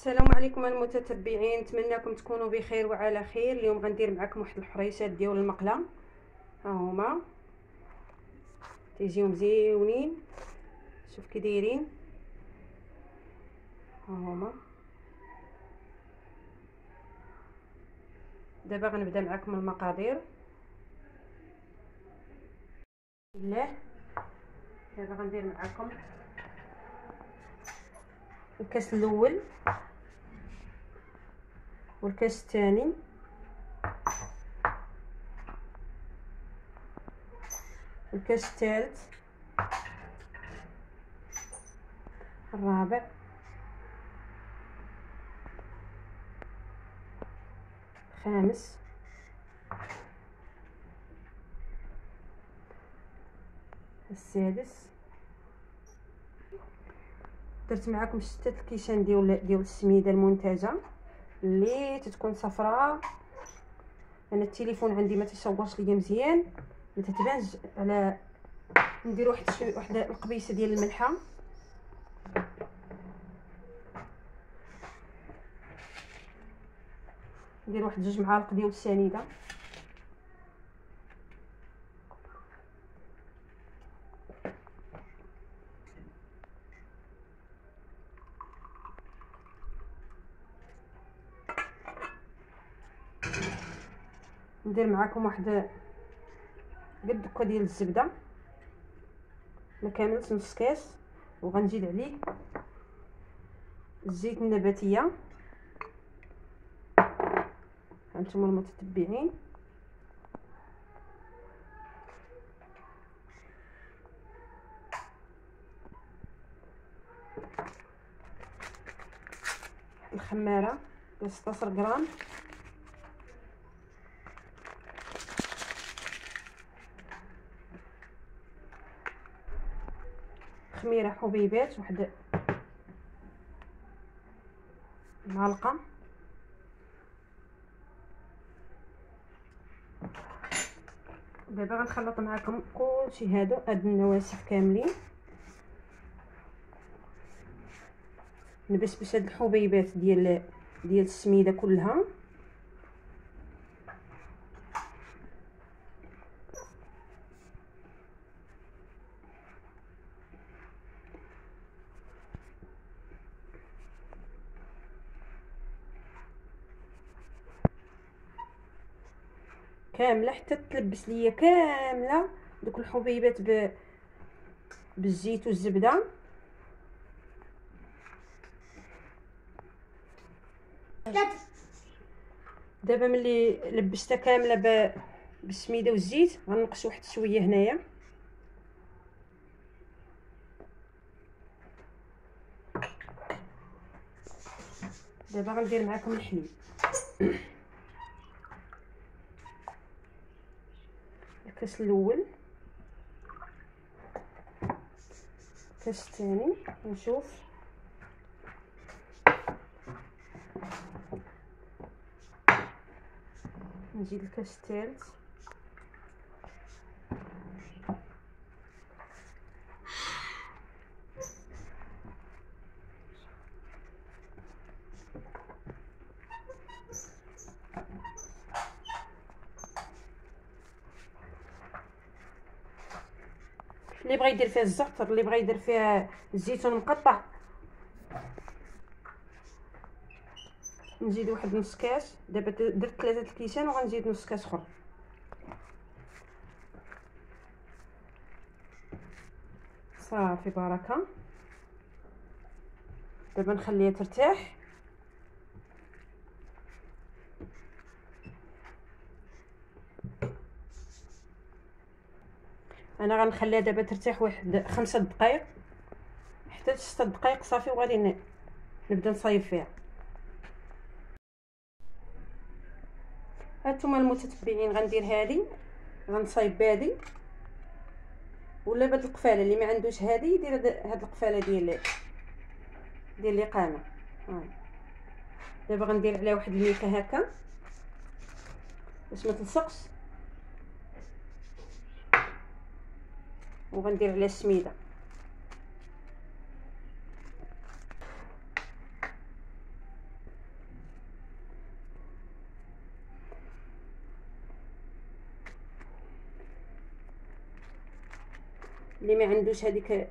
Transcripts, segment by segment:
السلام عليكم المتتبعين، نتمنىكم تكونوا بخير وعلى خير. اليوم غندير معكم واحد الحريشات ديال المقله. ها هما تيجيو مزيونين، شوف كي دايرين. ها هما دابا غنبدا معكم المقادير. بالله دابا غندير معكم الكاس الاول والكاس الثاني والكاس الثالث الرابع الخامس السادس. درت معكم 6 الكيسان ديال السميده المنتجه اللي تتكون صفراء. انا التليفون عندي ما تيصورش ليا مزيان، ما تتبانش على. ندير واحد القبيصه ديال الملحه، ندير واحد 2 معالق ديال السنيده، ندير معكم واحد قد دكه ديال الزبده، ما كاملش نص كاس، وغنزيد عليه الزيت النباتيه. هانتوما المتتبعين، الخماره ديال 16 غرام، خميره حبيبات واحد معلقه، دابا غنخلط معكم كلشي هاد النواشف كاملين. نبسبس هاد الحبيبات ديال السميده كلها. كامله حتى تلبس ليا كامله دوك الحبيبات بالزيت والزبده. دابا ملي لبستها كامله بالسميده والزيت غنقص واحد شويه هنايا. دابا غندير معكم الحليب. الكاس الاول، الكاس الثاني، نشوف نزيد الكاس الثالث، اللي بغى يدير فيها الزعتر، اللي بغى يدير فيها الزيتون مقطع. نزيد واحد نص كاس. دابا درت 3 الكيسان وغنزيد نص كاس اخر. صافي بركه. دابا نخليها ترتاح. انا غنخليها دابا ترتاح واحد 5 دقائق حتى 6 دقائق صافي، وغادي نبدا نصايب فيها. هانتوما المتتبعين، غندير هذه، غنصايب بهذه، ولا بهاد القفاله اللي ما عندوش هذه يدير هاد القفاله ديال الاقامه. دابا غندير عليها واحد الميكه هكا باش ما تلصقش، وغندير عليها السميده. اللي ما عندوش هذيك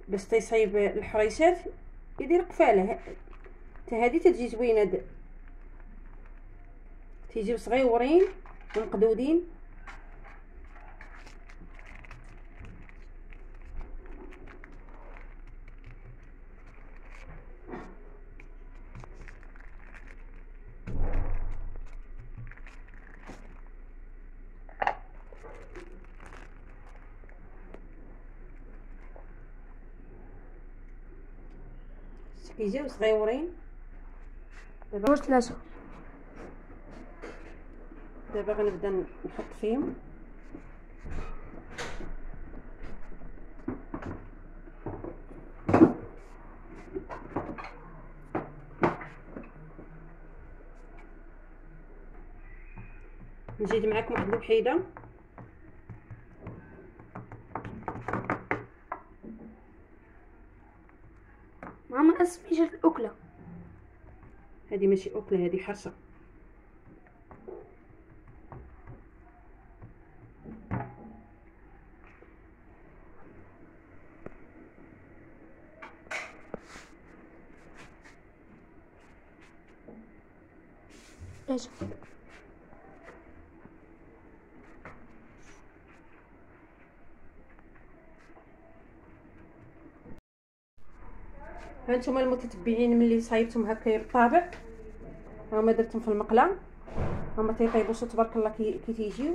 باش تيصايب الحريشات يدير قفاله حتى هذه تجي زوينه، تيجيو صغيورين ومقدودين. كيجيو صغيورين. دابا واش 3 دابا غنبدا نحط فيهم. نزيد معكم واحد الوحيده. ماما اسمي جات الاكله. هذه ماشي اكله، هذه حرشه. ايش هانتوما المتتبعين ملي صايبتهم هكا بالطابع، هما درتهم في المقله، هما تيطيبوا تبارك الله كي تيجيو.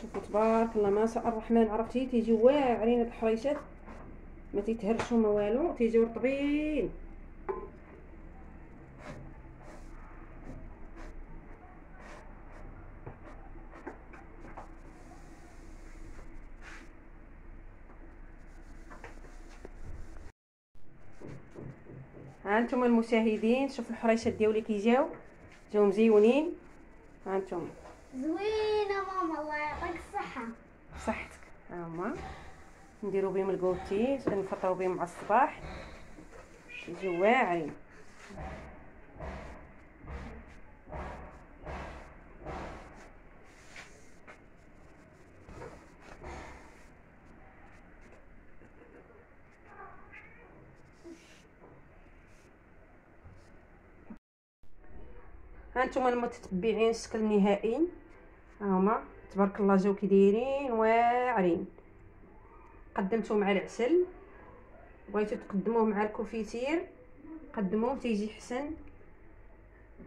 شوفوا تبارك الله ما شاء الرحمن، عرفتي تيجيو واعرين هاد الحريشات، ما تيتهرشوا ما والو، تيجيو رطبين. هانتوما المشاهدين شوفوا الحريشات ديالي كيجاو، جاو مزيونين. هانتوما زوينه ماما، الله يعطيك الصحه. صحتك. ها هما نديرو بهم الكوتي، نفطرو بهم مع الصباح، يجيو واعرين. هانتوما المتتبعين الشكل النهائي، ها هما تبارك الله جاو كي دايرين واعرين. قدمتو مع العسل، بغيتو تقدموه مع الكوفيتير قدموه تيجي حسن.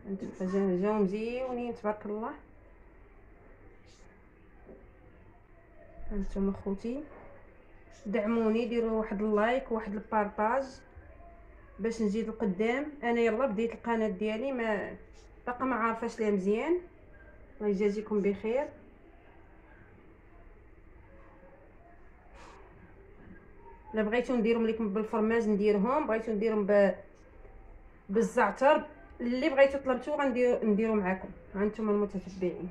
هانتوما جاو مزيونين تبارك الله. هانتوما خوتي دعموني، ديروا واحد اللايك وواحد البارطاج باش نزيد لقدام. انا يلا بديت القناه ديالي، ما باقا ما عارفاش ليها مزيان. الله يجازيكم بخير. لا بغيتو نديرهم لكم بالفرماج نديرهم، بغيتو نديرهم بالزعتر، اللي بغيتو طلبتو غنديرو معكم. ها انتم المتتبعين.